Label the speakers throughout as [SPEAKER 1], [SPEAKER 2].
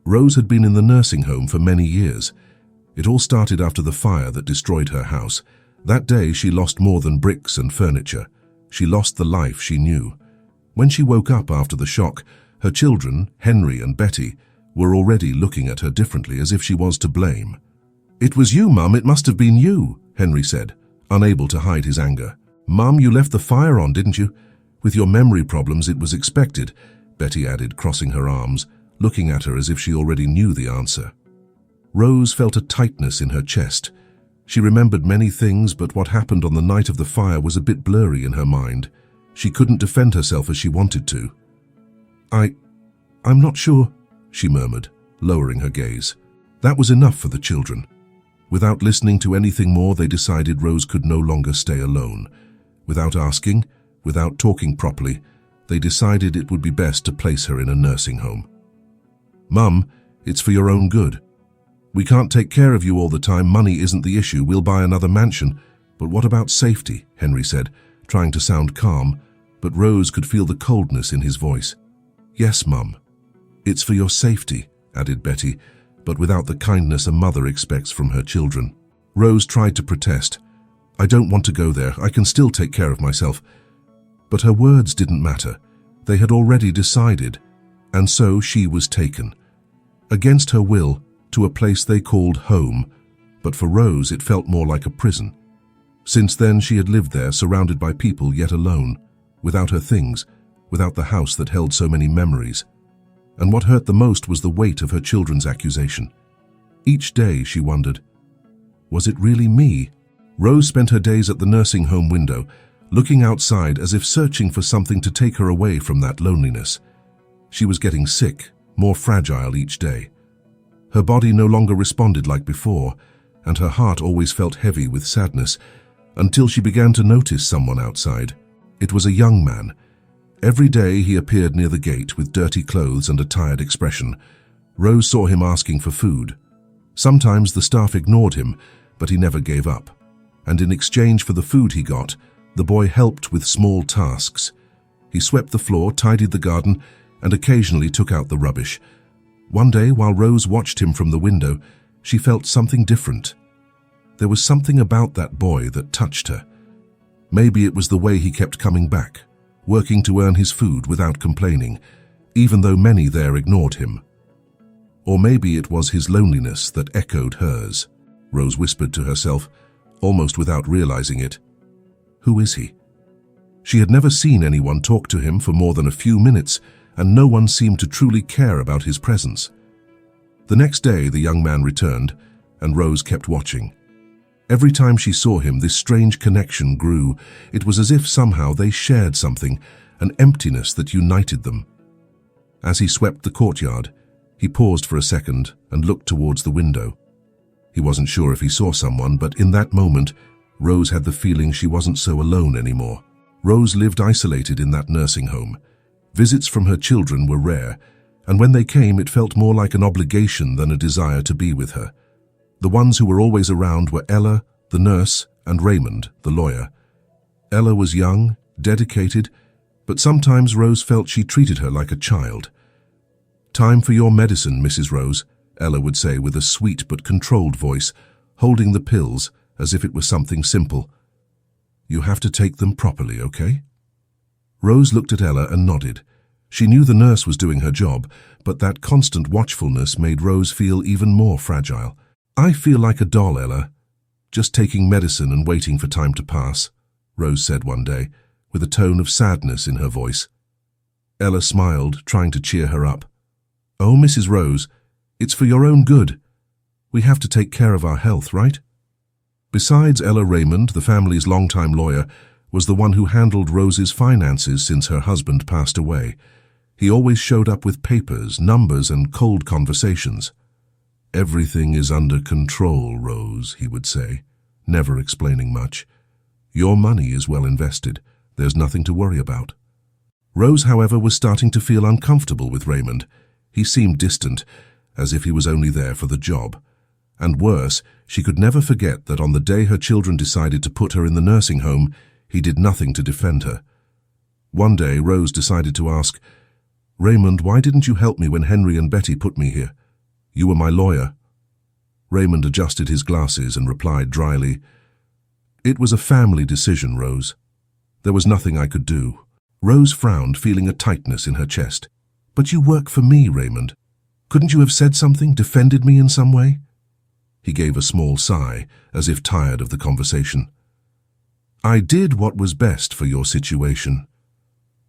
[SPEAKER 1] Rose had been in the nursing home for many years. It all started after the fire that destroyed her house. That day she lost more than bricks and furniture. She lost the life she knew. When she woke up after the shock, her children, Henry and Betty, were already looking at her differently, as if she was to blame. "It was you, Mum, it must have been you," Henry said, unable to hide his anger. "Mum, you left the fire on, didn't you? With your memory problems, it was expected," Betty added, crossing her arms, looking at her as if she already knew the answer. Rose felt a tightness in her chest. She remembered many things, but what happened on the night of the fire was a bit blurry in her mind. She couldn't defend herself as she wanted to. I'm not sure," she murmured, lowering her gaze. That was enough for the children. Without listening to anything more, they decided Rose could no longer stay alone. Without asking, without talking properly, they decided it would be best to place her in a nursing home. "Mum, it's for your own good. We can't take care of you all the time. Money isn't the issue. We'll buy another mansion. But what about safety?" Henry said, trying to sound calm, but Rose could feel the coldness in his voice. "Yes, Mum. It's for your safety," added Betty, but without the kindness a mother expects from her children. Rose tried to protest. "I don't want to go there. I can still take care of myself." But her words didn't matter. They had already decided, and so she was taken, against her will, to a place they called home, but for Rose it felt more like a prison. Since then she had lived there, surrounded by people, yet alone, without her things, without the house that held so many memories. And what hurt the most was the weight of her children's accusation. Each day she wondered, was it really me? Rose spent her days at the nursing home window, looking outside as if searching for something to take her away from that loneliness. She was getting sick, more fragile each day. Her body no longer responded like before, and her heart always felt heavy with sadness, until she began to notice someone outside. It was a young man. Every day he appeared near the gate with dirty clothes and a tired expression. Rose saw him asking for food. Sometimes the staff ignored him, but he never gave up. And in exchange for the food he got, the boy helped with small tasks. He swept the floor, tidied the garden, and occasionally took out the rubbish. One day, while Rose watched him from the window, she felt something different. There was something about that boy that touched her. Maybe it was the way he kept coming back, working to earn his food without complaining, even though many there ignored him. Or maybe it was his loneliness that echoed hers. Rose whispered to herself, almost without realizing it. Who is he? She had never seen anyone talk to him for more than a few minutes, and no one seemed to truly care about his presence. The next day the young man returned, and Rose kept watching. Every time she saw him, this strange connection grew. It was as if somehow they shared something, an emptiness that united them. As he swept the courtyard, he paused for a second and looked towards the window. He wasn't sure if he saw someone, but in that moment, Rose had the feeling she wasn't so alone anymore. Rose lived isolated in that nursing home. Visits from her children were rare, and when they came, it felt more like an obligation than a desire to be with her. The ones who were always around were Ella, the nurse, and Raymond, the lawyer. Ella was young, dedicated, but sometimes Rose felt she treated her like a child. "Time for your medicine, Mrs. Rose," Ella would say with a sweet but controlled voice, holding the pills as if it was something simple. "You have to take them properly, okay?" Rose looked at Ella and nodded. She knew the nurse was doing her job, but that constant watchfulness made Rose feel even more fragile. "I feel like a doll, Ella, just taking medicine and waiting for time to pass," Rose said one day, with a tone of sadness in her voice. Ella smiled, trying to cheer her up. "Oh, Mrs. Rose, it's for your own good. We have to take care of our health, right?" Besides Ella, Raymond, the family's longtime lawyer, was the one who handled Rose's finances since her husband passed away. He always showed up with papers, numbers, and cold conversations. "Everything is under control, Rose," he would say, never explaining much. "Your money is well invested. There's nothing to worry about." Rose, however, was starting to feel uncomfortable with Raymond. He seemed distant, as if he was only there for the job. And worse, she could never forget that on the day her children decided to put her in the nursing home, he did nothing to defend her. One day, Rose decided to ask, "Raymond, why didn't you help me when Henry and Betty put me here? You were my lawyer." Raymond adjusted his glasses and replied dryly, "It was a family decision, Rose. There was nothing I could do." Rose frowned, feeling a tightness in her chest. "But you work for me, Raymond. Couldn't you have said something, defended me in some way?" He gave a small sigh, as if tired of the conversation. "I did what was best for your situation.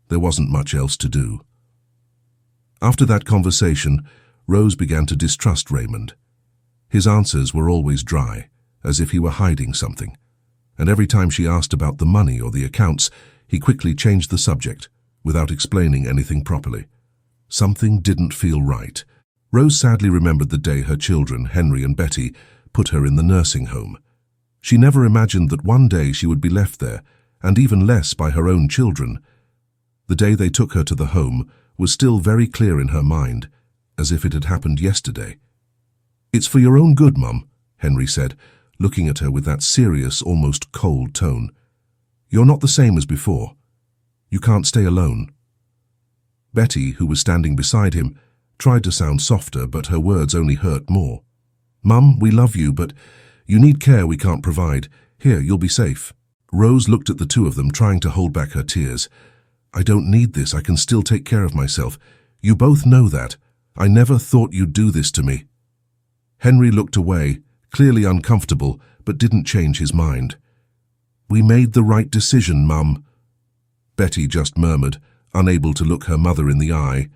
[SPEAKER 1] There wasn't much else to do." After that conversation, Rose began to distrust Raymond. His answers were always dry, as if he were hiding something, and every time she asked about the money or the accounts, he quickly changed the subject, without explaining anything properly. Something didn't feel right. Rose sadly remembered the day her children, Henry and Betty, put her in the nursing home. She never imagined that one day she would be left there, and even less by her own children. The day they took her to the home was still very clear in her mind, as if it had happened yesterday. "It's for your own good, Mum," Henry said, looking at her with that serious, almost cold tone. "You're not the same as before. You can't stay alone." Betty, who was standing beside him, tried to sound softer, but her words only hurt more. "Mum, we love you, but you need care we can't provide. Here, you'll be safe." Rose looked at the two of them, trying to hold back her tears. "I don't need this. I can still take care of myself. You both know that. I never thought you'd do this to me." Henry looked away, clearly uncomfortable, but didn't change his mind. "We made the right decision, Mum," Betty just murmured, unable to look her mother in the eye.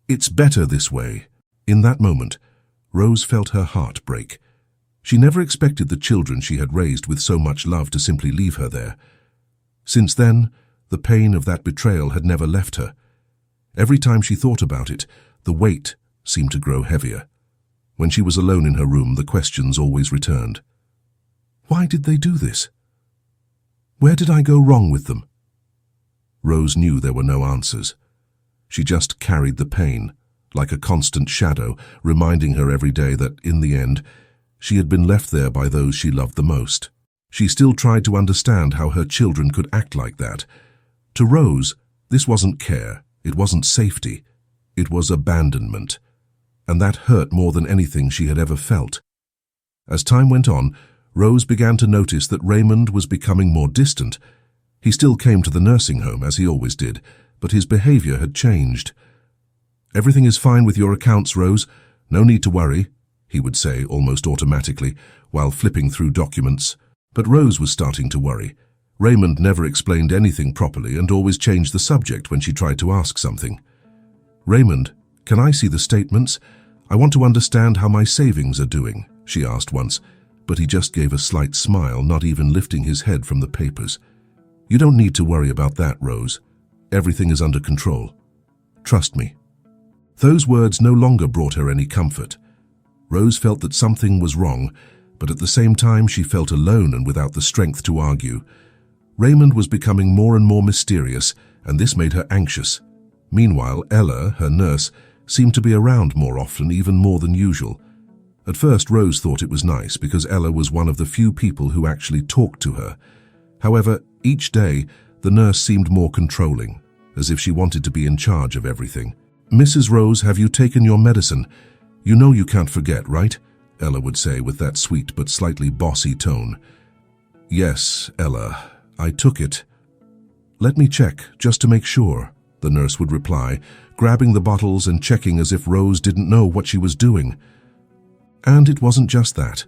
[SPEAKER 1] "It's better this way." In that moment, Rose felt her heart break. She never expected the children she had raised with so much love to simply leave her there. Since then, the pain of that betrayal had never left her. Every time she thought about it, the weight seemed to grow heavier. When she was alone in her room, the questions always returned. Why did they do this? Where did I go wrong with them? Rose knew there were no answers. She just carried the pain, like a constant shadow, reminding her every day that, in the end, she had been left there by those she loved the most. She still tried to understand how her children could act like that. To Rose, this wasn't care, it wasn't safety, it was abandonment. And that hurt more than anything she had ever felt. As time went on, Rose began to notice that Raymond was becoming more distant. He still came to the nursing home, as he always did, but his behavior had changed. "Everything is fine with your accounts, Rose. No need to worry," he would say almost automatically, while flipping through documents. But Rose was starting to worry. Raymond never explained anything properly and always changed the subject when she tried to ask something. "Raymond, can I see the statements? I want to understand how my savings are doing," she asked once, but he just gave a slight smile, not even lifting his head from the papers. "You don't need to worry about that, Rose. Everything is under control. Trust me." Those words no longer brought her any comfort. Rose felt that something was wrong, but at the same time she felt alone and without the strength to argue. Raymond was becoming more and more mysterious, and this made her anxious. Meanwhile, Ella, her nurse, seemed to be around more often, even more than usual. At first, Rose thought it was nice because Ella was one of the few people who actually talked to her. However, each day, the nurse seemed more controlling, as if she wanted to be in charge of everything. "Mrs. Rose, have you taken your medicine? You know you can't forget, right?" Ella would say with that sweet but slightly bossy tone. "Yes, Ella, I took it." "Let me check, just to make sure," the nurse would reply, grabbing the bottles and checking as if Rose didn't know what she was doing. And it wasn't just that.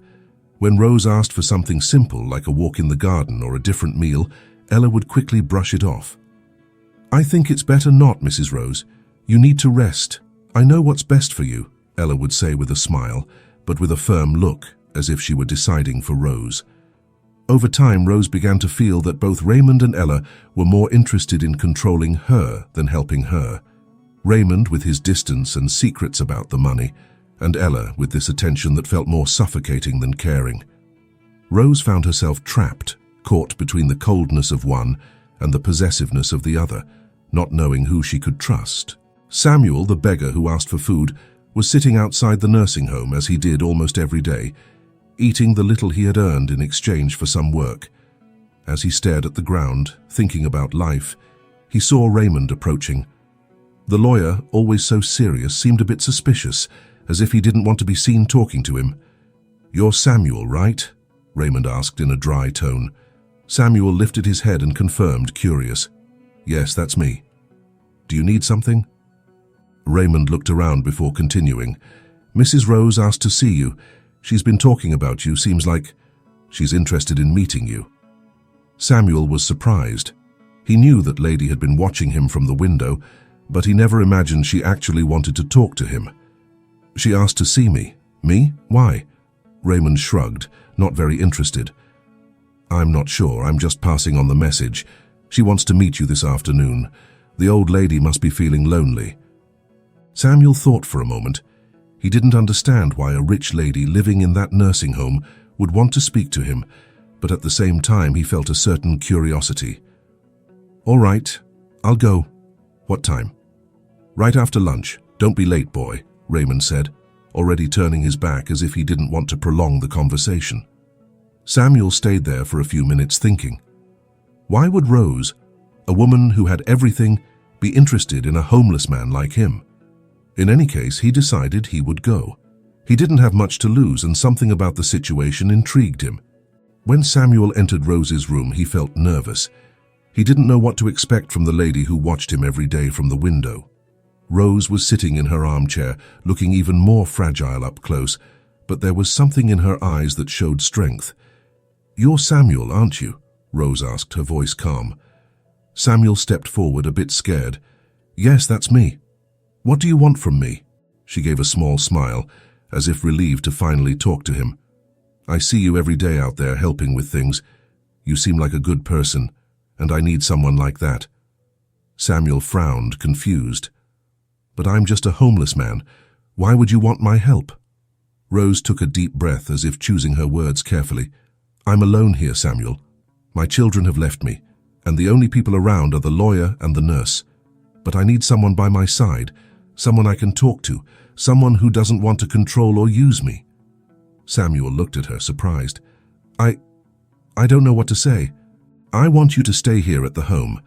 [SPEAKER 1] When Rose asked for something simple, like a walk in the garden or a different meal, Ella would quickly brush it off. "I think it's better not, Mrs. Rose. You need to rest. I know what's best for you," Ella would say with a smile, but with a firm look, as if she were deciding for Rose. Over time, Rose began to feel that both Raymond and Ella were more interested in controlling her than helping her. Raymond with his distance and secrets about the money, and Ella with this attention that felt more suffocating than caring. Rose found herself trapped, caught between the coldness of one and the possessiveness of the other, not knowing who she could trust. Samuel, the beggar who asked for food, was sitting outside the nursing home as he did almost every day, eating the little he had earned in exchange for some work. As he stared at the ground, thinking about life, he saw Raymond approaching. The lawyer, always so serious, seemed a bit suspicious, as if he didn't want to be seen talking to him. "You're Samuel, right?" Raymond asked in a dry tone. Samuel lifted his head and confirmed, curious. "Yes, that's me. Do you need something?" Raymond looked around before continuing. "Mrs. Rose asked to see you. She's been talking about you. Seems like she's interested in meeting you." Samuel was surprised. He knew that lady had been watching him from the window, but he never imagined she actually wanted to talk to him. "She asked to see me. Me? Why?" Raymond shrugged, not very interested. "I'm not sure. I'm just passing on the message. She wants to meet you this afternoon. The old lady must be feeling lonely." Samuel thought for a moment. He didn't understand why a rich lady living in that nursing home would want to speak to him, but at the same time he felt a certain curiosity. "All right, I'll go. What time?" "Right after lunch. Don't be late, boy," Raymond said, already turning his back as if he didn't want to prolong the conversation. Samuel stayed there for a few minutes thinking. Why would Rose, a woman who had everything, be interested in a homeless man like him? In any case, he decided he would go. He didn't have much to lose, and something about the situation intrigued him. When Samuel entered Rose's room, he felt nervous. He didn't know what to expect from the lady who watched him every day from the window. Rose was sitting in her armchair, looking even more fragile up close, but there was something in her eyes that showed strength. "You're Samuel, aren't you?" Rose asked, her voice calm. Samuel stepped forward, a bit scared. "Yes, that's me. What do you want from me?" She gave a small smile, as if relieved to finally talk to him. "I see you every day out there helping with things. You seem like a good person, and I need someone like that." Samuel frowned, confused. "But I'm just a homeless man. Why would you want my help?" Rose took a deep breath, as if choosing her words carefully. "I'm alone here, Samuel. My children have left me, and the only people around are the lawyer and the nurse. But I need someone by my side, someone I can talk to, someone who doesn't want to control or use me." Samuel looked at her, surprised. I don't know what to say. I want you to stay here at the home.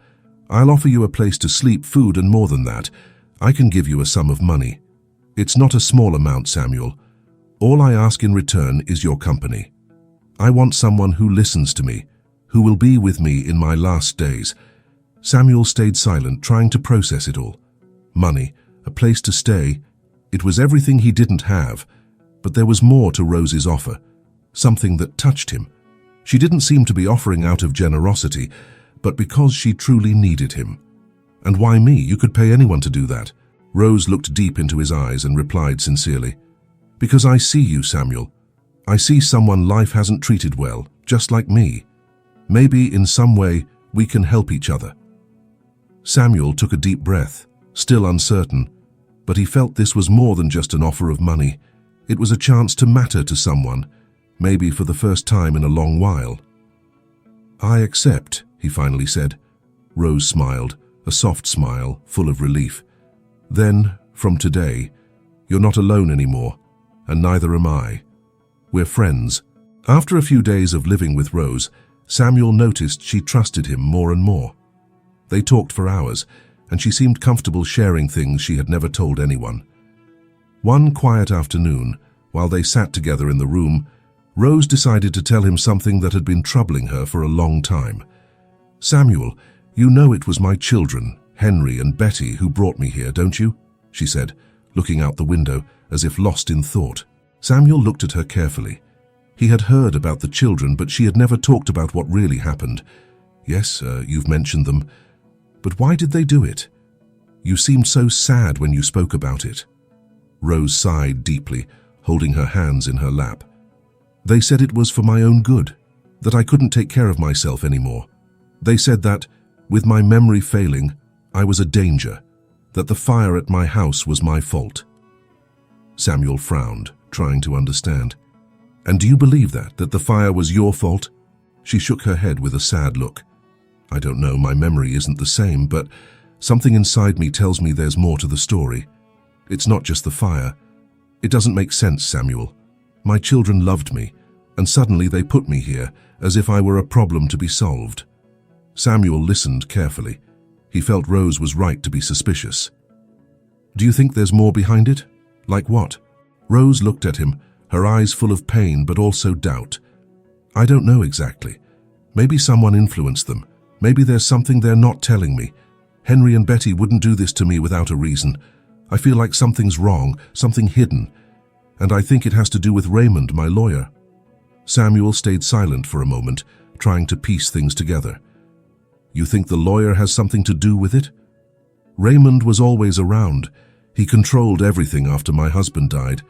[SPEAKER 1] I'll offer you a place to sleep, food, and more than that. I can give you a sum of money. It's not a small amount, Samuel. All I ask in return is your company. I want someone who listens to me, who will be with me in my last days." Samuel stayed silent, trying to process it all. Money, a place to stay. It was everything he didn't have, but there was more to Rose's offer, something that touched him. She didn't seem to be offering out of generosity, but because she truly needed him. "And why me? You could pay anyone to do that." Rose looked deep into his eyes and replied sincerely, "Because I see you, Samuel. I see someone life hasn't treated well, just like me. Maybe in some way we can help each other." Samuel took a deep breath, still uncertain, but he felt this was more than just an offer of money. It was a chance to matter to someone, maybe for the first time in a long while. "I accept," he finally said. Rose smiled, a soft smile, full of relief. "Then, from today, you're not alone anymore, and neither am I. We're friends." After a few days of living with Rose, Samuel noticed she trusted him more and more. They talked for hours, and she seemed comfortable sharing things she had never told anyone. One quiet afternoon, while they sat together in the room, Rose decided to tell him something that had been troubling her for a long time. "Samuel, you know it was my children, Henry and Betty, who brought me here, don't you?" she said, looking out the window as if lost in thought. Samuel looked at her carefully. He had heard about the children, but she had never talked about what really happened. "Yes, you've mentioned them. But why did they do it? You seemed so sad when you spoke about it." Rose sighed deeply, holding her hands in her lap. "They said it was for my own good, that I couldn't take care of myself anymore. They said that, with my memory failing, I was a danger, that the fire at my house was my fault." Samuel frowned, trying to understand. "And do you believe that the fire was your fault?" She shook her head with a sad look. "I don't know, my memory isn't the same, but something inside me tells me there's more to the story. It's not just the fire. It doesn't make sense, Samuel. My children loved me, and suddenly they put me here, as if I were a problem to be solved." Samuel listened carefully. He felt Rose was right to be suspicious. "Do you think there's more behind it? Like what?" Rose looked at him, her eyes full of pain but also doubt. I don't know exactly. Maybe someone influenced them. Maybe there's something they're not telling me. Henry and Betty wouldn't do this to me without a reason. I feel like something's wrong, something hidden. And I think it has to do with Raymond, my lawyer. Samuel stayed silent for a moment, trying to piece things together. You think the lawyer has something to do with it? Raymond was always around. He controlled everything after my husband died.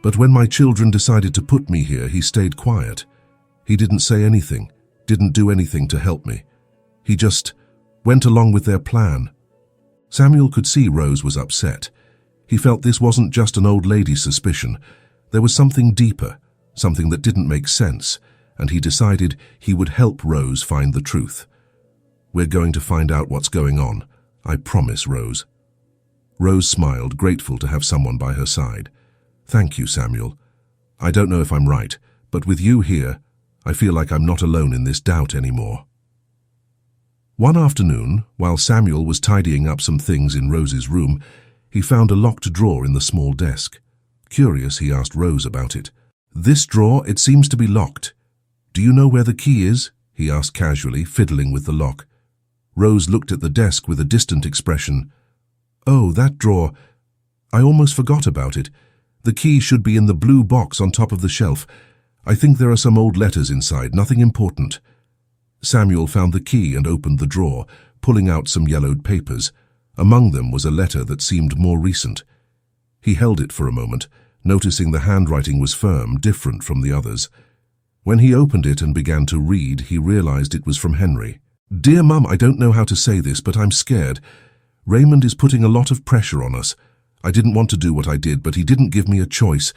[SPEAKER 1] But when my children decided to put me here, he stayed quiet. He didn't say anything, didn't do anything to help me. He just went along with their plan. Samuel could see Rose was upset. He felt this wasn't just an old lady's suspicion. There was something deeper, something that didn't make sense, and he decided he would help Rose find the truth. We're going to find out what's going on. I promise, Rose. Rose smiled, grateful to have someone by her side. Thank you, Samuel. I don't know if I'm right, but with you here, I feel like I'm not alone in this doubt anymore. One afternoon, while Samuel was tidying up some things in Rose's room, he found a locked drawer in the small desk. Curious, he asked Rose about it. This drawer, it seems to be locked. Do you know where the key is? He asked casually, fiddling with the lock. Rose looked at the desk with a distant expression. Oh, that drawer. I almost forgot about it. The key should be in the blue box on top of the shelf. I think there are some old letters inside, nothing important. Samuel found the key and opened the drawer, pulling out some yellowed papers. Among them was a letter that seemed more recent. He held it for a moment, noticing the handwriting was firm, different from the others. When he opened it and began to read, he realized it was from Henry. Dear Mum, I don't know how to say this, but I'm scared. Raymond is putting a lot of pressure on us. I didn't want to do what I did, but he didn't give me a choice.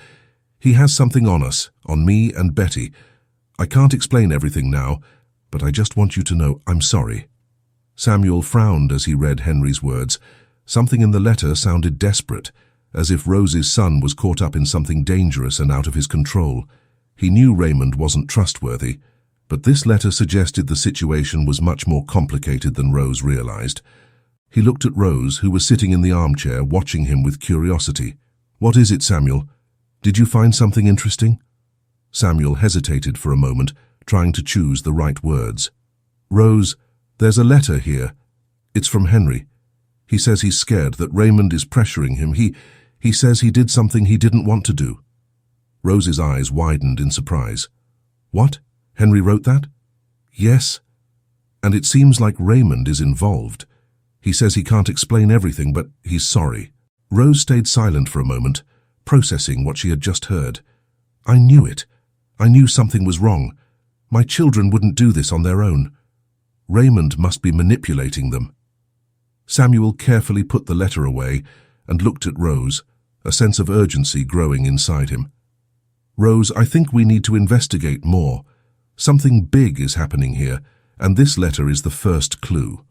[SPEAKER 1] He has something on us, on me and Betty. I can't explain everything now, but I just want you to know I'm sorry. Samuel frowned as he read Henry's words. Something in the letter sounded desperate, as if Rose's son was caught up in something dangerous and out of his control. He knew Raymond wasn't trustworthy, but this letter suggested the situation was much more complicated than Rose realized. He looked at Rose, who was sitting in the armchair, watching him with curiosity. What is it, Samuel? Did you find something interesting? Samuel hesitated for a moment, trying to choose the right words. Rose, there's a letter here. It's from Henry. He says he's scared that Raymond is pressuring him. He says he did something he didn't want to do. Rose's eyes widened in surprise. What? Henry wrote that? Yes. And it seems like Raymond is involved. He says he can't explain everything, but he's sorry. Rose stayed silent for a moment, processing what she had just heard. I knew it. I knew something was wrong. My children wouldn't do this on their own. Raymond must be manipulating them. Samuel carefully put the letter away and looked at Rose, a sense of urgency growing inside him. Rose, I think we need to investigate more. Something big is happening here, and this letter is the first clue.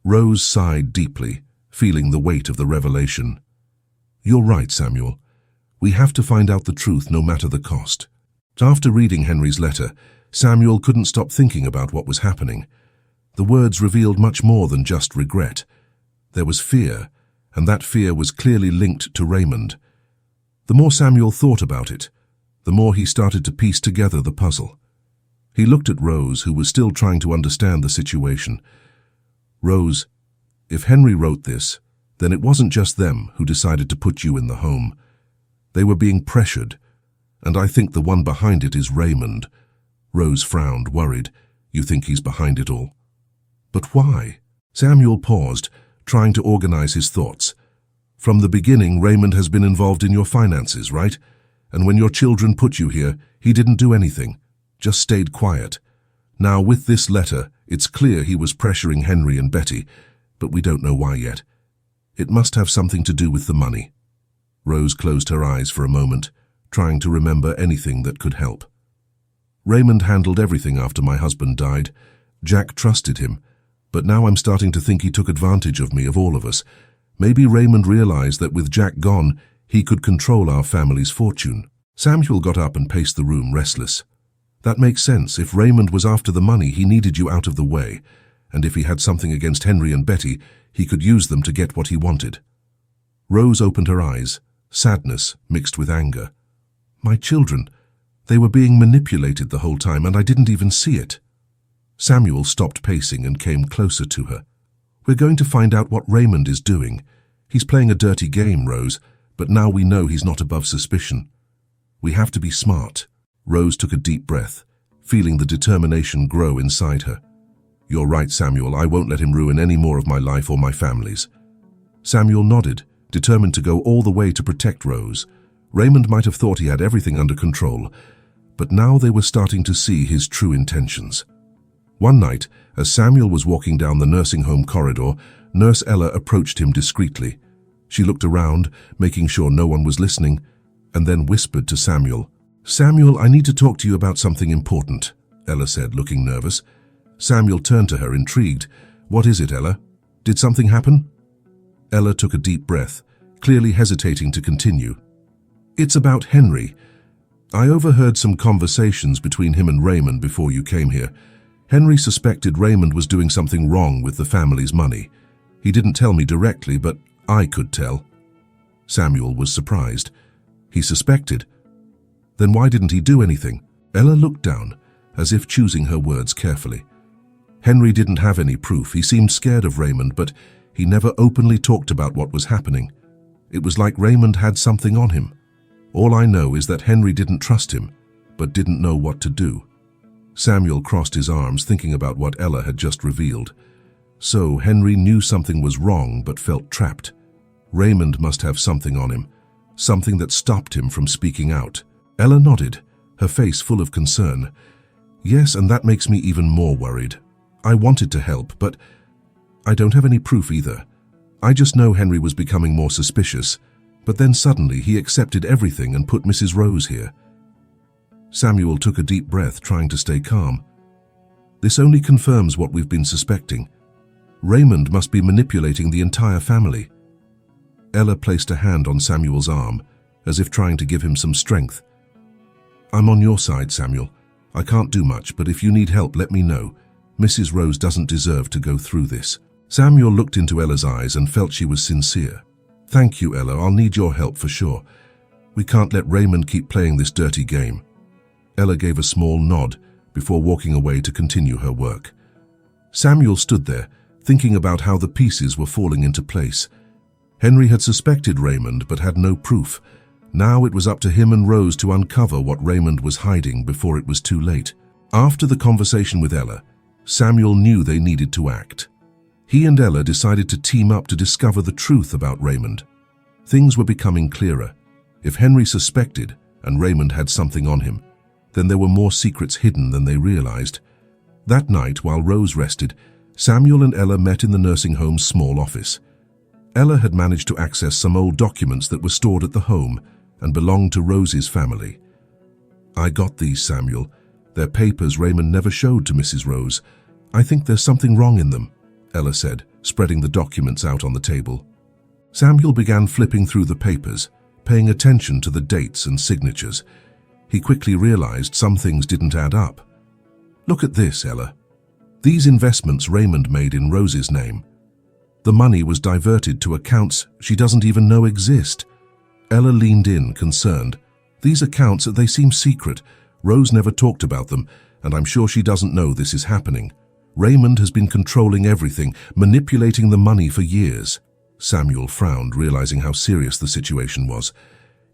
[SPEAKER 1] Rose sighed deeply, feeling the weight of the revelation. You're right, Samuel. We have to find out the truth no matter the cost. After reading Henry's letter, Samuel couldn't stop thinking about what was happening. The words revealed much more than just regret. There was fear, and that fear was clearly linked to Raymond. The more Samuel thought about it, the more he started to piece together the puzzle. He looked at Rose, who was still trying to understand the situation. Rose, if Henry wrote this, then it wasn't just them who decided to put you in the home. They were being pressured, and I think the one behind it is Raymond. Rose frowned, worried. You think he's behind it all? But why? Samuel paused, trying to organize his thoughts. From the beginning, Raymond has been involved in your finances, right? And when your children put you here, he didn't do anything, just stayed quiet. Now, with this letter, it's clear he was pressuring Henry and Betty, but we don't know why yet. It must have something to do with the money. Rose closed her eyes for a moment, trying to remember anything that could help. Raymond handled everything after my husband died. Jack trusted him, but now I'm starting to think he took advantage of me, of all of us. Maybe Raymond realized that with Jack gone, he could control our family's fortune. Samuel got up and paced the room, restless. That makes sense. If Raymond was after the money, he needed you out of the way, and if he had something against Henry and Betty, he could use them to get what he wanted. Rose opened her eyes, sadness mixed with anger. My children, they were being manipulated the whole time and I didn't even see it. Samuel stopped pacing and came closer to her. We're going to find out what Raymond is doing. He's playing a dirty game, Rose, but now we know he's not above suspicion. We have to be smart. Rose took a deep breath, feeling the determination grow inside her. You're right, Samuel, I won't let him ruin any more of my life or my family's. Samuel nodded, determined to go all the way to protect Rose. Raymond might have thought he had everything under control, but now they were starting to see his true intentions. One night, as Samuel was walking down the nursing home corridor, Nurse Ella approached him discreetly. She looked around, making sure no one was listening, and then whispered to Samuel. Samuel, I need to talk to you about something important, Ella said, looking nervous. Samuel turned to her, intrigued. What is it, Ella? Did something happen? Ella took a deep breath, clearly hesitating to continue. It's about Henry. I overheard some conversations between him and Raymond before you came here. Henry suspected Raymond was doing something wrong with the family's money. He didn't tell me directly, but I could tell. Samuel was surprised. He suspected. Then why didn't he do anything? Ella looked down, as if choosing her words carefully. Henry didn't have any proof. He seemed scared of Raymond, but he never openly talked about what was happening. It was like Raymond had something on him. All I know is that Henry didn't trust him, but didn't know what to do. Samuel crossed his arms, thinking about what Ella had just revealed. So Henry knew something was wrong, but felt trapped. Raymond must have something on him, something that stopped him from speaking out. Ella nodded, her face full of concern. Yes, and that makes me even more worried. I wanted to help, but I don't have any proof either. I just know Henry was becoming more suspicious, but then suddenly he accepted everything and put Mrs. Rose here. Samuel took a deep breath, trying to stay calm. This only confirms what we've been suspecting. Raymond must be manipulating the entire family. Ella placed a hand on Samuel's arm, as if trying to give him some strength. I'm on your side, Samuel. I can't do much, but if you need help, let me know. Mrs. Rose doesn't deserve to go through this. Samuel looked into Ella's eyes and felt she was sincere. Thank you, Ella. I'll need your help for sure. We can't let Raymond keep playing this dirty game. Ella gave a small nod before walking away to continue her work. Samuel stood there, thinking about how the pieces were falling into place. Henry had suspected Raymond but had no proof. Now it was up to him and Rose to uncover what Raymond was hiding before it was too late. After the conversation with Ella, Samuel knew they needed to act. He and Ella decided to team up to discover the truth about Raymond. Things were becoming clearer. If Henry suspected and Raymond had something on him, then there were more secrets hidden than they realized. That night, while Rose rested, Samuel and Ella met in the nursing home's small office. Ella had managed to access some old documents that were stored at the home and belonged to Rose's family. I got these, Samuel. They're papers Raymond never showed to Mrs. Rose. I think there's something wrong in them, Ella said, spreading the documents out on the table. Samuel began flipping through the papers, paying attention to the dates and signatures. He quickly realized some things didn't add up. Look at this, Ella. These investments Raymond made in Rose's name. The money was diverted to accounts she doesn't even know exist. Ella leaned in, concerned. These accounts, they seem secret. Rose never talked about them, and I'm sure she doesn't know this is happening. Raymond has been controlling everything, manipulating the money for years. Samuel frowned, realizing how serious the situation was.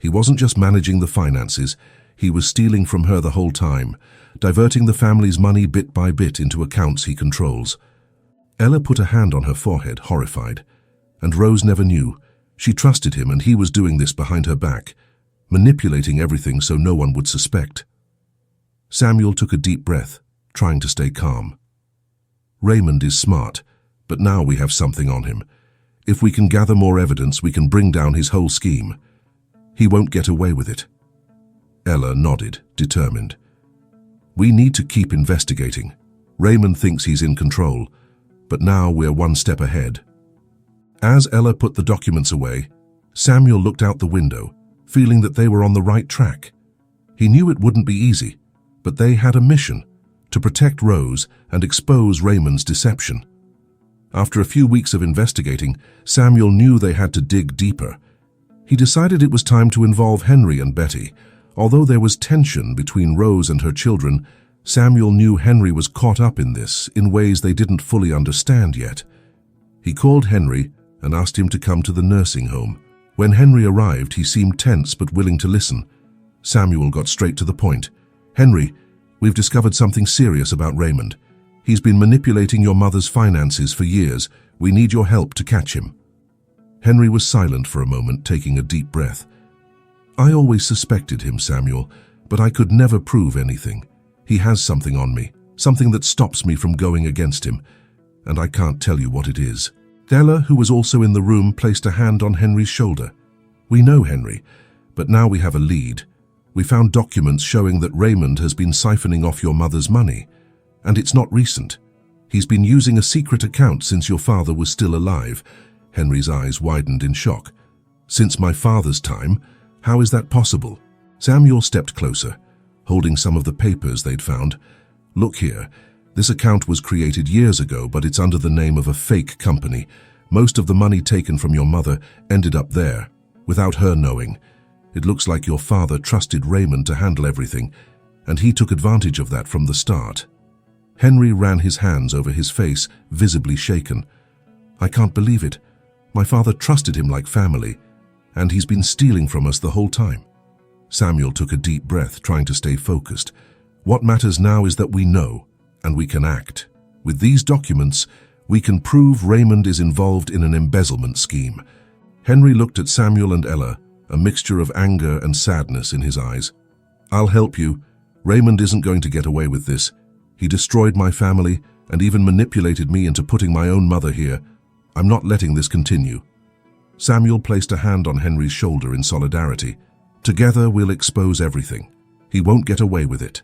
[SPEAKER 1] He wasn't just managing the finances, he was stealing from her the whole time, diverting the family's money bit by bit into accounts he controls. Ella put a hand on her forehead, horrified. And Rose never knew. She trusted him, and he was doing this behind her back, manipulating everything so no one would suspect. Samuel took a deep breath, trying to stay calm. Raymond is smart, but now we have something on him. If we can gather more evidence, we can bring down his whole scheme. He won't get away with it. Ella nodded, determined. We need to keep investigating. Raymond thinks he's in control, but now we're one step ahead. As Ella put the documents away, Samuel looked out the window, feeling that they were on the right track. He knew it wouldn't be easy, but they had a mission: to protect Rose and expose Raymond's deception. After a few weeks of investigating, Samuel knew they had to dig deeper. He decided it was time to involve Henry and Betty. Although there was tension between Rose and her children, Samuel knew Henry was caught up in this in ways they didn't fully understand yet. He called Henry and asked him to come to the nursing home. When Henry arrived, he seemed tense but willing to listen. Samuel got straight to the point. "Henry, we've discovered something serious about Raymond. He's been manipulating your mother's finances for years. We need your help to catch him." Henry was silent for a moment, taking a deep breath. "I always suspected him, Samuel, but I could never prove anything. He has something on me, something that stops me from going against him, and I can't tell you what it is." Ella, who was also in the room, placed a hand on Henry's shoulder. "We know Henry, but now we have a lead. We found documents showing that Raymond has been siphoning off your mother's money, and it's not recent. He's been using a secret account since your father was still alive." Henry's eyes widened in shock. "Since my father's time? How is that possible?" Samuel stepped closer, holding some of the papers they'd found. "Look here. This account was created years ago, but it's under the name of a fake company. Most of the money taken from your mother ended up there, without her knowing. It looks like your father trusted Raymond to handle everything, and he took advantage of that from the start." Henry ran his hands over his face, visibly shaken. "I can't believe it. My father trusted him like family, and he's been stealing from us the whole time." Samuel took a deep breath, trying to stay focused. "What matters now is that we know, and we can act. With these documents, we can prove Raymond is involved in an embezzlement scheme." Henry looked at Samuel and Ella, a mixture of anger and sadness in his eyes. "I'll help you. Raymond isn't going to get away with this. He destroyed my family and even manipulated me into putting my own mother here. I'm not letting this continue." Samuel placed a hand on Henry's shoulder in solidarity. "Together we'll expose everything. He won't get away with it."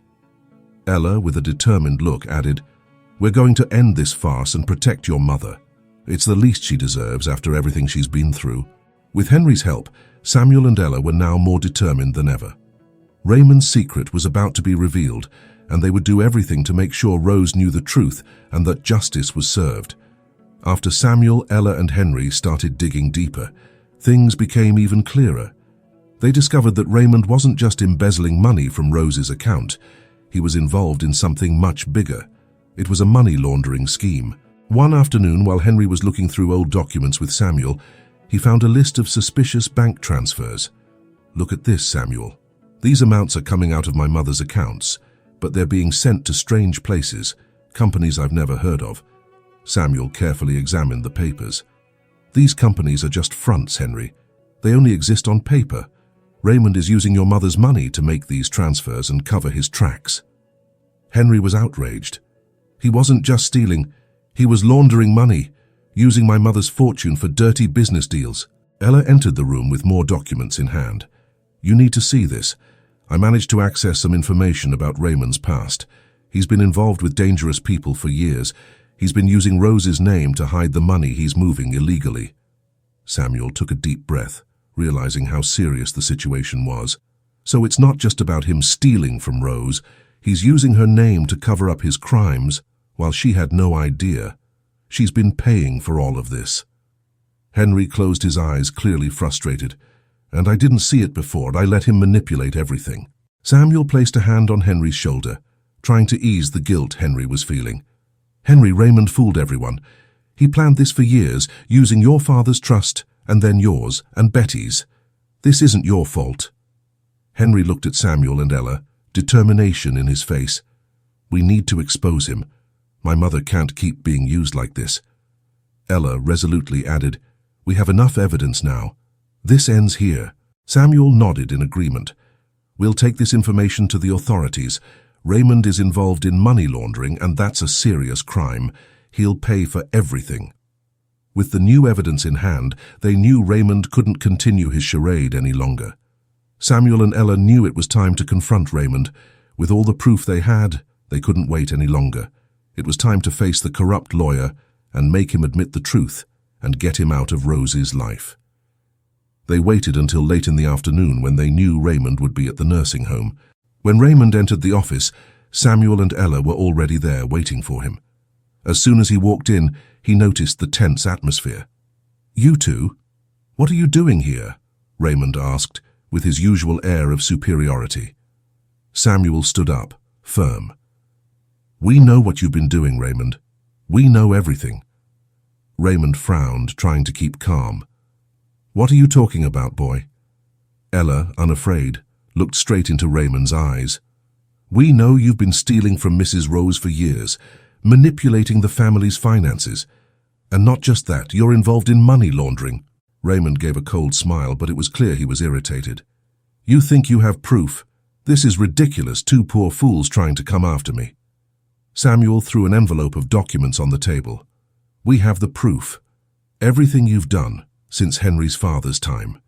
[SPEAKER 1] Ella, with a determined look, added, "We're going to end this farce and protect your mother. It's the least she deserves after everything she's been through." With Henry's help, Samuel and Ella were now more determined than ever. Raymond's secret was about to be revealed, and they would do everything to make sure Rose knew the truth and that justice was served. After Samuel, Ella, and Henry started digging deeper, things became even clearer. They discovered that Raymond wasn't just embezzling money from Rose's account. He was involved in something much bigger. It was a money laundering scheme. One afternoon, while Henry was looking through old documents with Samuel, he found a list of suspicious bank transfers. "Look at this, Samuel. These amounts are coming out of my mother's accounts, but they're being sent to strange places, companies I've never heard of." Samuel carefully examined the papers. "These companies are just fronts, Henry. They only exist on paper. Raymond is using your mother's money to make these transfers and cover his tracks." Henry was outraged. "He wasn't just stealing, he was laundering money, using my mother's fortune for dirty business deals." Ella entered the room with more documents in hand. "You need to see this. I managed to access some information about Raymond's past. He's been involved with dangerous people for years. He's been using Rose's name to hide the money he's moving illegally." Samuel took a deep breath, realizing how serious the situation was. "So it's not just about him stealing from Rose. He's using her name to cover up his crimes, while she had no idea. She's been paying for all of this." Henry closed his eyes, clearly frustrated. "And I didn't see it before. I let him manipulate everything." Samuel placed a hand on Henry's shoulder, trying to ease the guilt Henry was feeling. "Henry, Raymond fooled everyone. He planned this for years, using your father's trust, and then yours, and Betty's. This isn't your fault." Henry looked at Samuel and Ella, determination in his face. "We need to expose him. My mother can't keep being used like this." Ella resolutely added, "We have enough evidence now. This ends here." Samuel nodded in agreement. "We'll take this information to the authorities. Raymond is involved in money laundering, and that's a serious crime. He'll pay for everything." With the new evidence in hand, they knew Raymond couldn't continue his charade any longer. Samuel and Ella knew it was time to confront Raymond. With all the proof they had, they couldn't wait any longer. It was time to face the corrupt lawyer and make him admit the truth and get him out of Rose's life. They waited until late in the afternoon when they knew Raymond would be at the nursing home. When Raymond entered the office, Samuel and Ella were already there waiting for him. As soon as he walked in, he noticed the tense atmosphere. "You two? What are you doing here?" Raymond asked, with his usual air of superiority. Samuel stood up, firm. We know what you've been doing, Raymond. We know everything. Raymond frowned, trying to keep calm. What are you talking about, boy? Ella, unafraid, looked straight into Raymond's eyes. We know you've been stealing from Mrs. Rose for years, manipulating the family's finances. And not just that, you're involved in money laundering. Raymond gave a cold smile, but it was clear he was irritated. You think you have proof? This is ridiculous, two poor fools trying to come after me. Samuel threw an envelope of documents on the table. We have the proof. Everything you've done since Henry's father's time.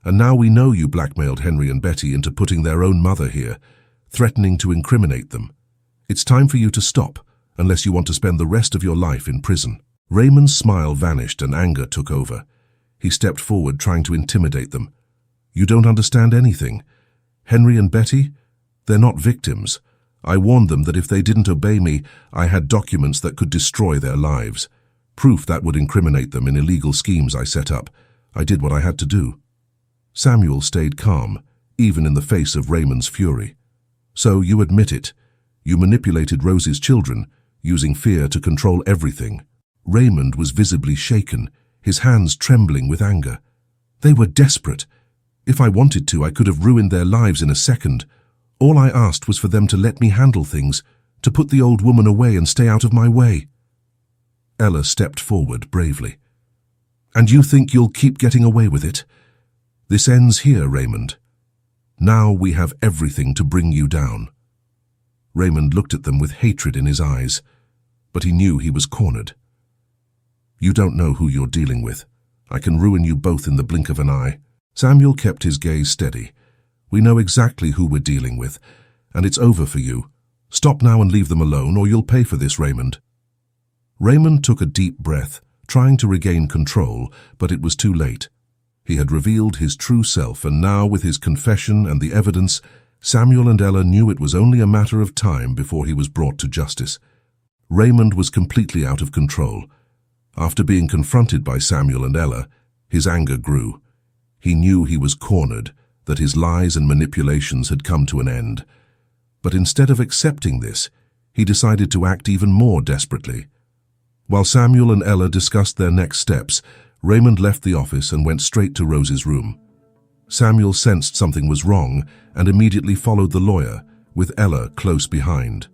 [SPEAKER 1] And now we know you blackmailed Henry and Betty into putting their own mother here, threatening to incriminate them. It's time for you to stop, unless you want to spend the rest of your life in prison. Raymond's smile vanished and anger took over. He stepped forward, trying to intimidate them. You don't understand anything. Henry and Betty? They're not victims. I warned them that if they didn't obey me, I had documents that could destroy their lives. Proof that would incriminate them in illegal schemes I set up. I did what I had to do. Samuel stayed calm, even in the face of Raymond's fury. So you admit it. You manipulated Rose's children, using fear to control everything. Raymond was visibly shaken, his hands trembling with anger. They were desperate. If I wanted to, I could have ruined their lives in a second. All I asked was for them to let me handle things, to put the old woman away and stay out of my way. Ella stepped forward bravely. And you think you'll keep getting away with it? This ends here, Raymond. Now we have everything to bring you down. Raymond looked at them with hatred in his eyes, but he knew he was cornered. You don't know who you're dealing with. I can ruin you both in the blink of an eye. Samuel kept his gaze steady. We know exactly who we're dealing with, and it's over for you. Stop now and leave them alone, or you'll pay for this, Raymond. Raymond took a deep breath, trying to regain control, but it was too late. He had revealed his true self, and now, with his confession and the evidence, Samuel and Ella knew it was only a matter of time before he was brought to justice. Raymond was completely out of control. After being confronted by Samuel and Ella, his anger grew. He knew he was cornered, that his lies and manipulations had come to an end. But instead of accepting this, he decided to act even more desperately. While Samuel and Ella discussed their next steps, Raymond left the office and went straight to Rose's room. Samuel sensed something was wrong and immediately followed the lawyer, with Ella close behind.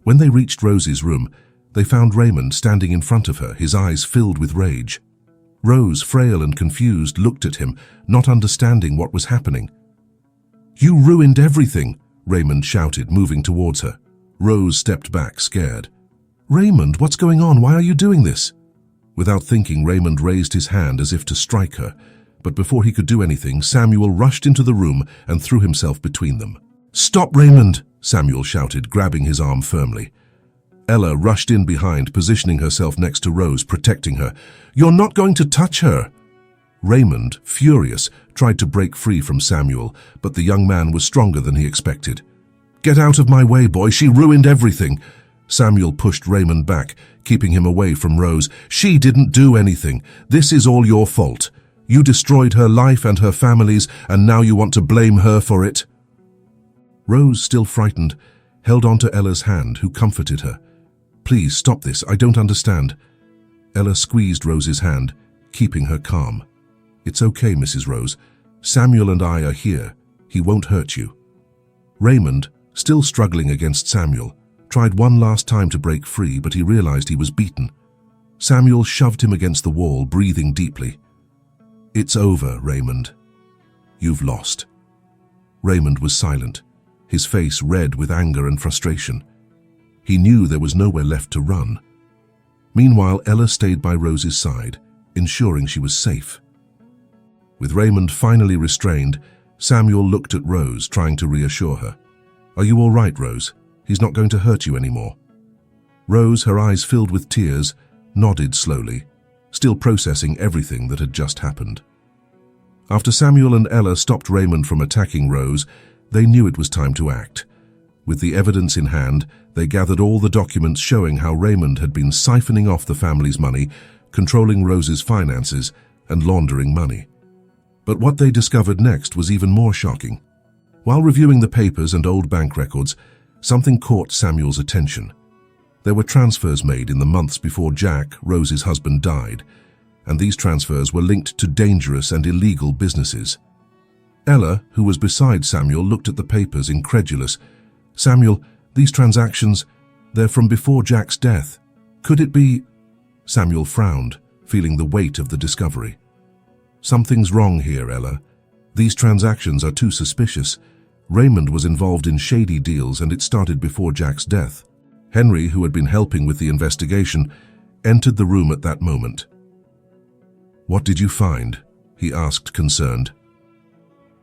[SPEAKER 1] When they reached Rose's room, they found Raymond standing in front of her, his eyes filled with rage. Rose, frail and confused, looked at him, not understanding what was happening. You ruined everything, Raymond shouted, moving towards her. Rose stepped back, scared. Raymond, what's going on? Why are you doing this? Without thinking, Raymond raised his hand as if to strike her, but before he could do anything, Samuel rushed into the room and threw himself between them. Stop, Raymond, Samuel shouted, grabbing his arm firmly. Ella rushed in behind, positioning herself next to Rose, protecting her. You're not going to touch her! Raymond, furious, tried to break free from Samuel, but the young man was stronger than he expected. Get out of my way, boy, she ruined everything! Samuel pushed Raymond back, keeping him away from Rose. She didn't do anything. This is all your fault. You destroyed her life and her family's, and now you want to blame her for it. Rose, still frightened, held on to Ella's hand, who comforted her. Please, stop this. I don't understand. Ella squeezed Rose's hand, keeping her calm. It's okay, Mrs. Rose. Samuel and I are here. He won't hurt you. Raymond, still struggling against Samuel, tried one last time to break free, but he realized he was beaten. Samuel shoved him against the wall, breathing deeply. It's over, Raymond. You've lost. Raymond was silent, his face red with anger and frustration. He knew there was nowhere left to run. Meanwhile, Ella stayed by Rose's side, ensuring she was safe. With Raymond finally restrained, Samuel looked at Rose, trying to reassure her. Are you all right, Rose? He's not going to hurt you anymore. Rose, her eyes filled with tears, nodded slowly, still processing everything that had just happened. After Samuel and Ella stopped Raymond from attacking Rose, they knew it was time to act. With the evidence in hand, they gathered all the documents showing how Raymond had been siphoning off the family's money, controlling Rose's finances, and laundering money. But what they discovered next was even more shocking. While reviewing the papers and old bank records, something caught Samuel's attention. There were transfers made in the months before Jack, Rose's husband, died, and these transfers were linked to dangerous and illegal businesses. Ella, who was beside Samuel, looked at the papers, incredulous. "Samuel, these transactions, they're from before Jack's death. Could it be—" Samuel frowned, feeling the weight of the discovery. "Something's wrong here, Ella. These transactions are too suspicious. Raymond was involved in shady deals, and it started before Jack's death." Henry, who had been helping with the investigation, entered the room at that moment. "What did you find?" he asked, concerned.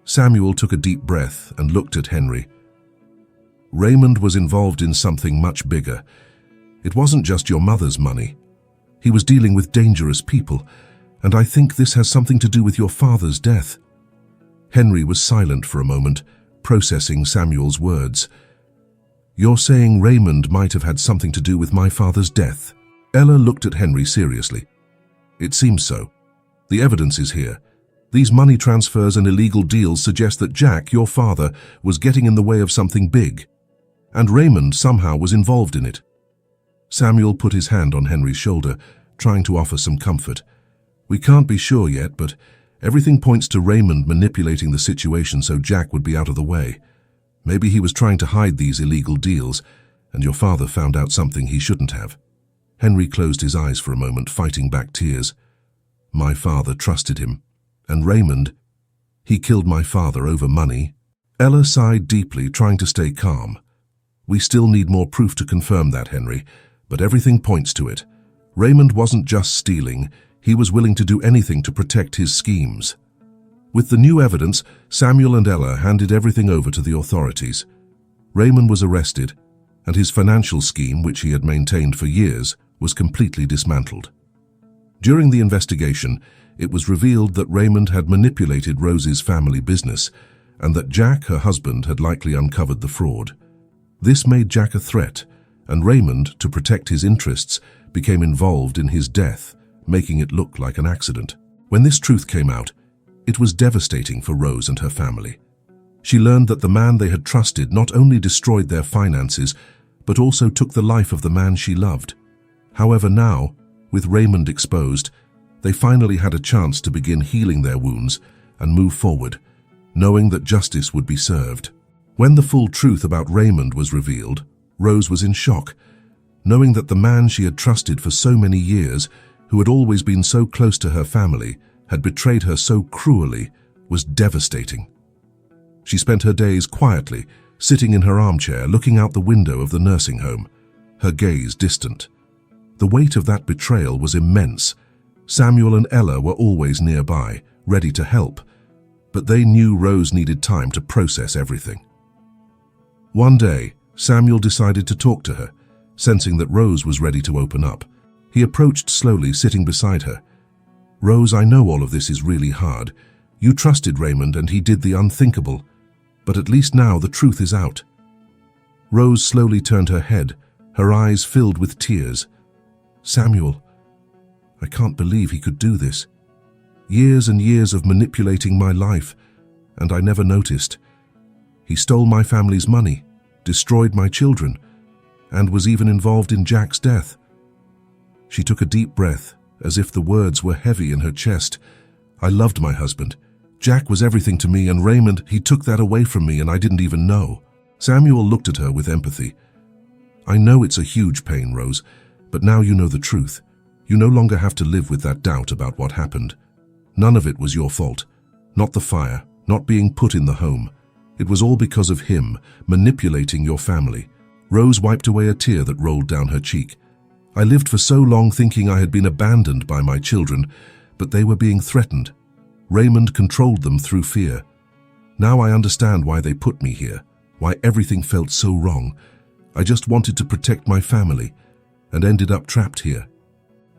[SPEAKER 1] Samuel took a deep breath and looked at Henry. "Raymond was involved in something much bigger. It wasn't just your mother's money. He was dealing with dangerous people, and I think this has something to do with your father's death." Henry was silent for a moment, processing Samuel's words. "You're saying Raymond might have had something to do with my father's death?" Ella looked at Henry seriously. "It seems so. The evidence is here. These money transfers and illegal deals suggest that Jack, your father, was getting in the way of something big, and Raymond somehow was involved in it." Samuel put his hand on Henry's shoulder, trying to offer some comfort. "We can't be sure yet, but everything points to Raymond manipulating the situation so Jack would be out of the way. Maybe he was trying to hide these illegal deals, and your father found out something he shouldn't have." Henry closed his eyes for a moment, fighting back tears. "My father trusted him. And Raymond, he killed my father over money." Ella sighed deeply, trying to stay calm. "We still need more proof to confirm that, Henry, but everything points to it. Raymond wasn't just stealing, he was willing to do anything to protect his schemes." With the new evidence, Samuel and Ella handed everything over to the authorities. Raymond was arrested, and his financial scheme, which he had maintained for years, was completely dismantled. During the investigation, it was revealed that Raymond had manipulated Rose's family business, and that Jack, her husband, had likely uncovered the fraud. This made Jack a threat, and Raymond, to protect his interests, became involved in his death, making it look like an accident. When this truth came out, it was devastating for Rose and her family. She learned that the man they had trusted not only destroyed their finances, but also took the life of the man she loved. However, now, with Raymond exposed, they finally had a chance to begin healing their wounds and move forward, knowing that justice would be served. When the full truth about Raymond was revealed, Rose was in shock. Knowing that the man she had trusted for so many years, who had always been so close to her family, had betrayed her so cruelly, was devastating. She spent her days quietly, sitting in her armchair, looking out the window of the nursing home, her gaze distant. The weight of that betrayal was immense. Samuel and Ella were always nearby, ready to help, but they knew Rose needed time to process everything. One day, Samuel decided to talk to her, sensing that Rose was ready to open up. He approached slowly, sitting beside her. "Rose, I know all of this is really hard. You trusted Raymond and he did the unthinkable, but at least now the truth is out." Rose slowly turned her head, her eyes filled with tears. "Samuel, I can't believe he could do this. Years and years of manipulating my life, and I never noticed. He stole my family's money, destroyed my children, and was even involved in Jack's death." She took a deep breath, as if the words were heavy in her chest. "I loved my husband. Jack was everything to me, and Raymond, he took that away from me and I didn't even know." Samuel looked at her with empathy. "I know it's a huge pain, Rose, but now you know the truth. You no longer have to live with that doubt about what happened. None of it was your fault. Not the fire, not being put in the home. It was all because of him, manipulating your family." Rose wiped away a tear that rolled down her cheek. "I lived for so long thinking I had been abandoned by my children, but they were being threatened. Raymond controlled them through fear. Now I understand why they put me here, why everything felt so wrong. I just wanted to protect my family, and ended up trapped here."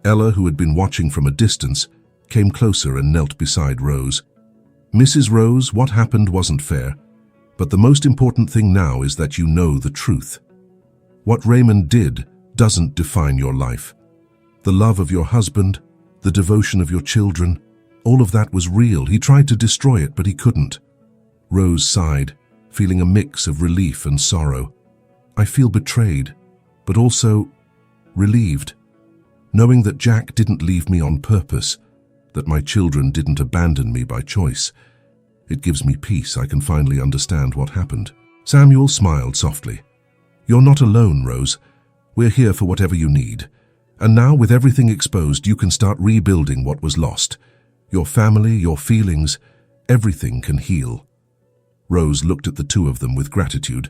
[SPEAKER 1] Ella, who had been watching from a distance, came closer and knelt beside Rose. "Mrs. Rose, what happened wasn't fair, but the most important thing now is that you know the truth. What Raymond did doesn't define your life. The love of your husband, the devotion of your children, All of that was real. He tried to destroy it, but he couldn't. Rose sighed, feeling a mix of relief and sorrow. I feel betrayed, but also relieved, knowing that Jack didn't leave me on purpose, that my children didn't abandon me by choice. It gives me peace. I can finally understand what happened. Samuel smiled softly. You're not alone, Rose. We're here for whatever you need. And now, with everything exposed, you can start rebuilding what was lost. Your family, your feelings, everything can heal. Rose looked at the two of them with gratitude.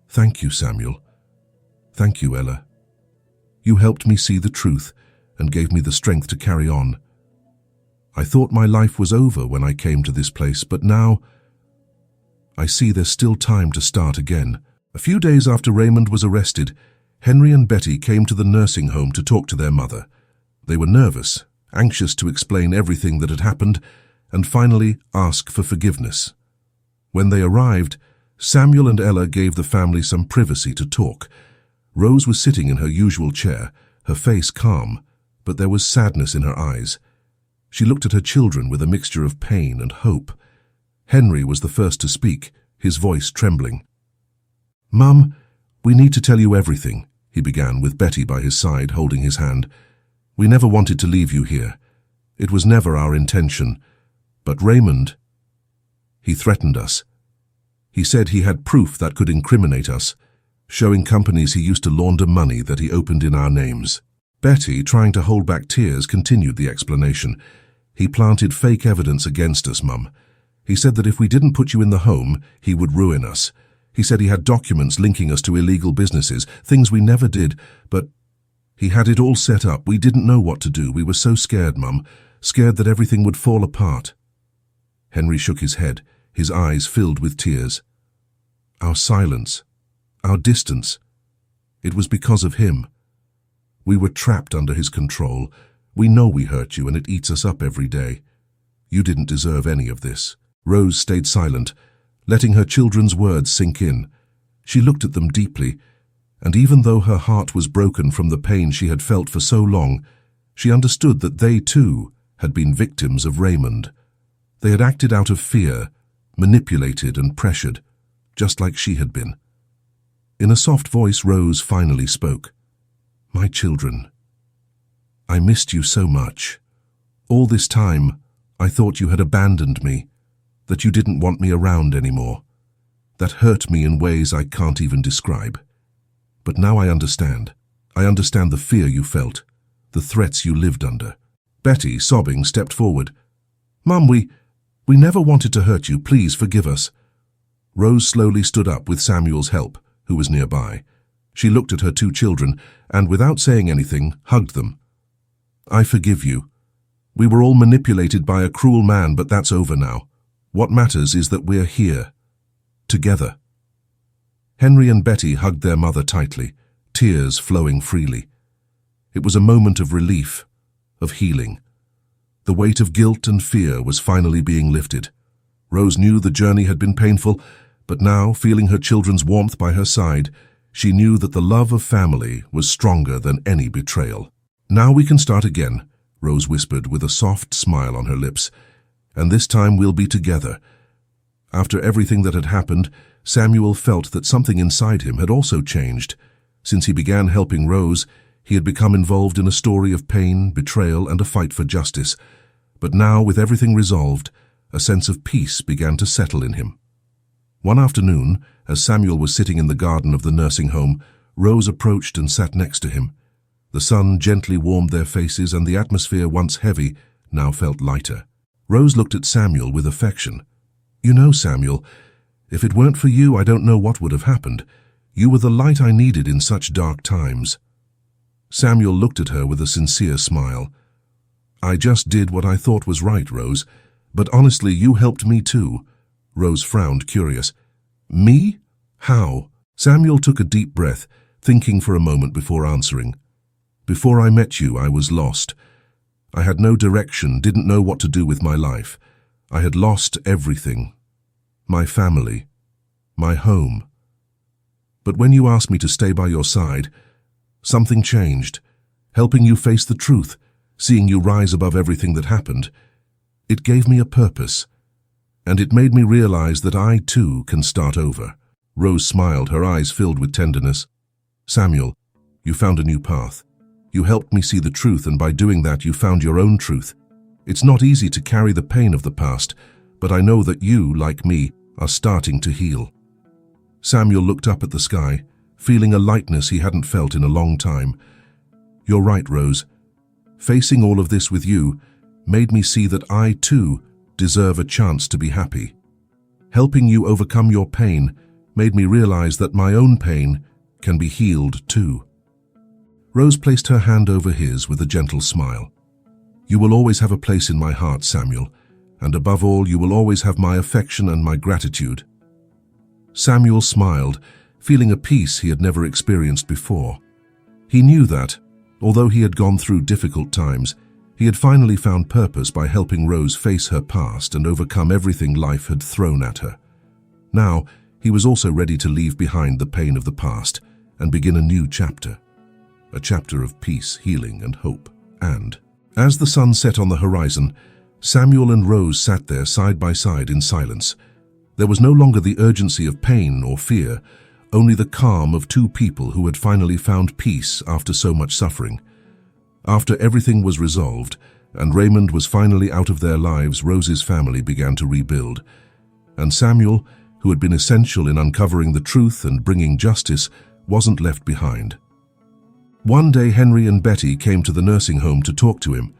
[SPEAKER 1] Thank you, Samuel. Thank you, Ella. You helped me see the truth and gave me the strength to carry on. I thought my life was over when I came to this place, but now I see there's still time to start again. A few days after Raymond was arrested, Henry and Betty came to the nursing home to talk to their mother. They were nervous, anxious to explain everything that had happened, and finally ask for forgiveness. When they arrived, Samuel and Ella gave the family some privacy to talk. Rose was sitting in her usual chair, her face calm, but there was sadness in her eyes. She looked at her children with a mixture of pain and hope. Henry was the first to speak, his voice trembling. Mum, we need to tell you everything, he began, with Betty by his side, holding his hand. We never wanted to leave you here. It was never our intention. But Raymond, he threatened us. He said he had proof that could incriminate us, showing companies he used to launder money that he opened in our names. Betty, trying to hold back tears, continued the explanation. He planted fake evidence against us, Mum. He said that if we didn't put you in the home, he would ruin us. He said he had documents linking us to illegal businesses, things we never did, but he had it all set up. We didn't know what to do. We were so scared, Mum, scared that everything would fall apart. Henry shook his head, his eyes filled with tears. Our silence, our distance, it was because of him. We were trapped under his control. We know we hurt you, and it eats us up every day. You didn't deserve any of this. Rose stayed silent, letting her children's words sink in. She looked at them deeply, and even though her heart was broken from the pain she had felt for so long, she understood that they, too, had been victims of Raymond. They had acted out of fear, manipulated and pressured, just like she had been. In a soft voice, Rose finally spoke. My children, I missed you so much. All this time, I thought you had abandoned me, that you didn't want me around anymore. That hurt me in ways I can't even describe. But now I understand. I understand the fear you felt, the threats you lived under. Betty, sobbing, stepped forward. Mum, we never wanted to hurt you. Please forgive us. Rose slowly stood up with Samuel's help, who was nearby. She looked at her two children and, without saying anything, hugged them. I forgive you. We were all manipulated by a cruel man, but that's over now. What matters is that we're here, together. Henry and Betty hugged their mother tightly, tears flowing freely. It was a moment of relief, of healing. The weight of guilt and fear was finally being lifted. Rose knew the journey had been painful, but now, feeling her children's warmth by her side, she knew that the love of family was stronger than any betrayal. Now we can start again, Rose whispered with a soft smile on her lips. And this time we'll be together. After everything that had happened, Samuel felt that something inside him had also changed. Since he began helping Rose, he had become involved in a story of pain, betrayal, and a fight for justice. But now, with everything resolved, a sense of peace began to settle in him. One afternoon, as Samuel was sitting in the garden of the nursing home, Rose approached and sat next to him. The sun gently warmed their faces, and the atmosphere, once heavy, now felt lighter. Rose looked at Samuel with affection. You know, Samuel, if it weren't for you, I don't know what would have happened. You were the light I needed in such dark times. Samuel looked at her with a sincere smile. I just did what I thought was right, Rose. But honestly, you helped me too. Rose frowned, curious. Me? How? Samuel took a deep breath, thinking for a moment before answering. Before I met you, I was lost. I had no direction, didn't know what to do with my life. I had lost everything. My family. My home. But when you asked me to stay by your side, something changed. Helping you face the truth, seeing you rise above everything that happened. It gave me a purpose, and it made me realize that I, too, can start over. Rose smiled, her eyes filled with tenderness. Samuel, you found a new path. You helped me see the truth, and by doing that, you found your own truth. It's not easy to carry the pain of the past, but I know that you, like me, are starting to heal. Samuel looked up at the sky, feeling a lightness he hadn't felt in a long time. You're right, Rose. Facing all of this with you made me see that I, too, deserve a chance to be happy. Helping you overcome your pain made me realize that my own pain can be healed, too. Rose placed her hand over his with a gentle smile. You will always have a place in my heart, Samuel, and above all, you will always have my affection and my gratitude. Samuel smiled, feeling a peace he had never experienced before. He knew that, although he had gone through difficult times, he had finally found purpose by helping Rose face her past and overcome everything life had thrown at her. Now, he was also ready to leave behind the pain of the past and begin a new chapter. A chapter of peace, healing, and hope. And, as the sun set on the horizon, Samuel and Rose sat there side by side in silence. There was no longer the urgency of pain or fear, only the calm of two people who had finally found peace after so much suffering. After everything was resolved, and Raymond was finally out of their lives, Rose's family began to rebuild. And Samuel, who had been essential in uncovering the truth and bringing justice, wasn't left behind. One day, Henry and Betty came to the nursing home to talk to him.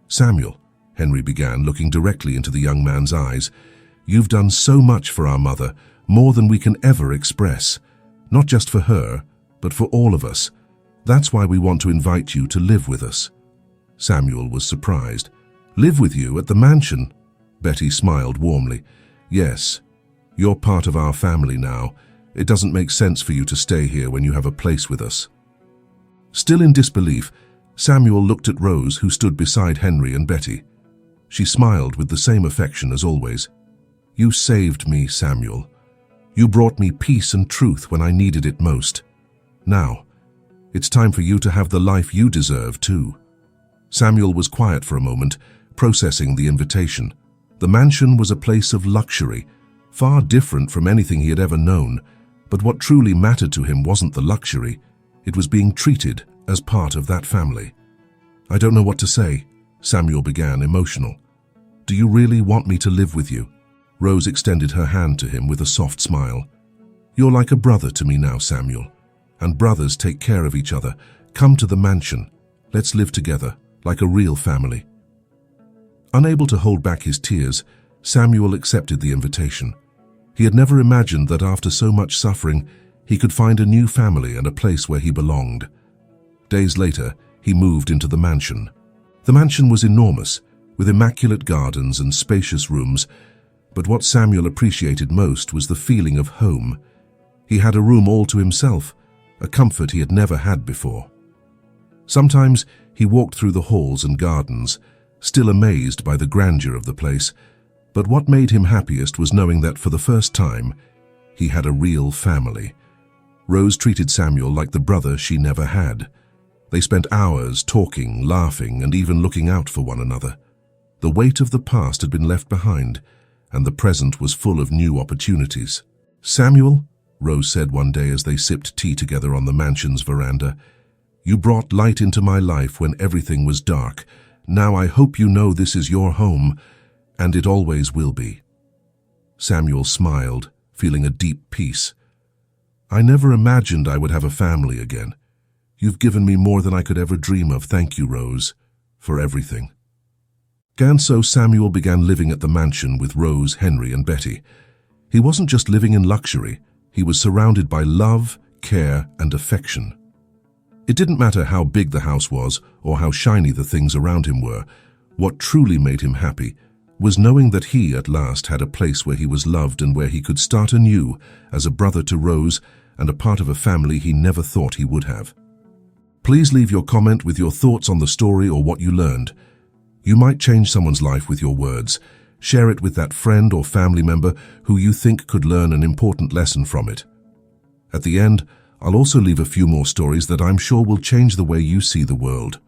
[SPEAKER 1] Samuel, Henry began, looking directly into the young man's eyes, you've done so much for our mother, more than we can ever express. Not just for her, but for all of us. That's why we want to invite you to live with us. Samuel was surprised. Live with you at the mansion? Betty smiled warmly. Yes, you're part of our family now. It doesn't make sense for you to stay here when you have a place with us. Still in disbelief, Samuel looked at Rose, who stood beside Henry and Betty. She smiled with the same affection as always. You saved me, Samuel. You brought me peace and truth when I needed it most. Now, it's time for you to have the life you deserve, too. Samuel was quiet for a moment, processing the invitation. The mansion was a place of luxury, far different from anything he had ever known. But what truly mattered to him wasn't the luxury. It was being treated as part of that family. I don't know what to say, Samuel began, emotional. Do you really want me to live with you? Rose extended her hand to him with a soft smile. You're like a brother to me now, Samuel. And brothers take care of each other. Come to the mansion. Let's live together, like a real family. Unable to hold back his tears, Samuel accepted the invitation. He had never imagined that after so much suffering, he could find a new family and a place where he belonged. Days later, he moved into the mansion. The mansion was enormous, with immaculate gardens and spacious rooms, but what Samuel appreciated most was the feeling of home. He had a room all to himself, a comfort he had never had before. Sometimes he walked through the halls and gardens, still amazed by the grandeur of the place, but what made him happiest was knowing that for the first time, he had a real family. Rose treated Samuel like the brother she never had. They spent hours talking, laughing, and even looking out for one another. The weight of the past had been left behind, and the present was full of new opportunities. Samuel, Rose said one day as they sipped tea together on the mansion's veranda, you brought light into my life when everything was dark. Now I hope you know this is your home, and it always will be. Samuel smiled, feeling a deep peace. I never imagined I would have a family again. You've given me more than I could ever dream of. Thank you, Rose, for everything. So Samuel began living at the mansion with Rose, Henry, and Betty. He wasn't just living in luxury. He was surrounded by love, care, and affection. It didn't matter how big the house was or how shiny the things around him were. What truly made him happy was knowing that he at last had a place where he was loved and where he could start anew as a brother to Rose and a part of a family he never thought he would have. Please leave your comment with your thoughts on the story or what you learned. You might change someone's life with your words. Share it with that friend or family member who you think could learn an important lesson from it. At the end, I'll also leave a few more stories that I'm sure will change the way you see the world.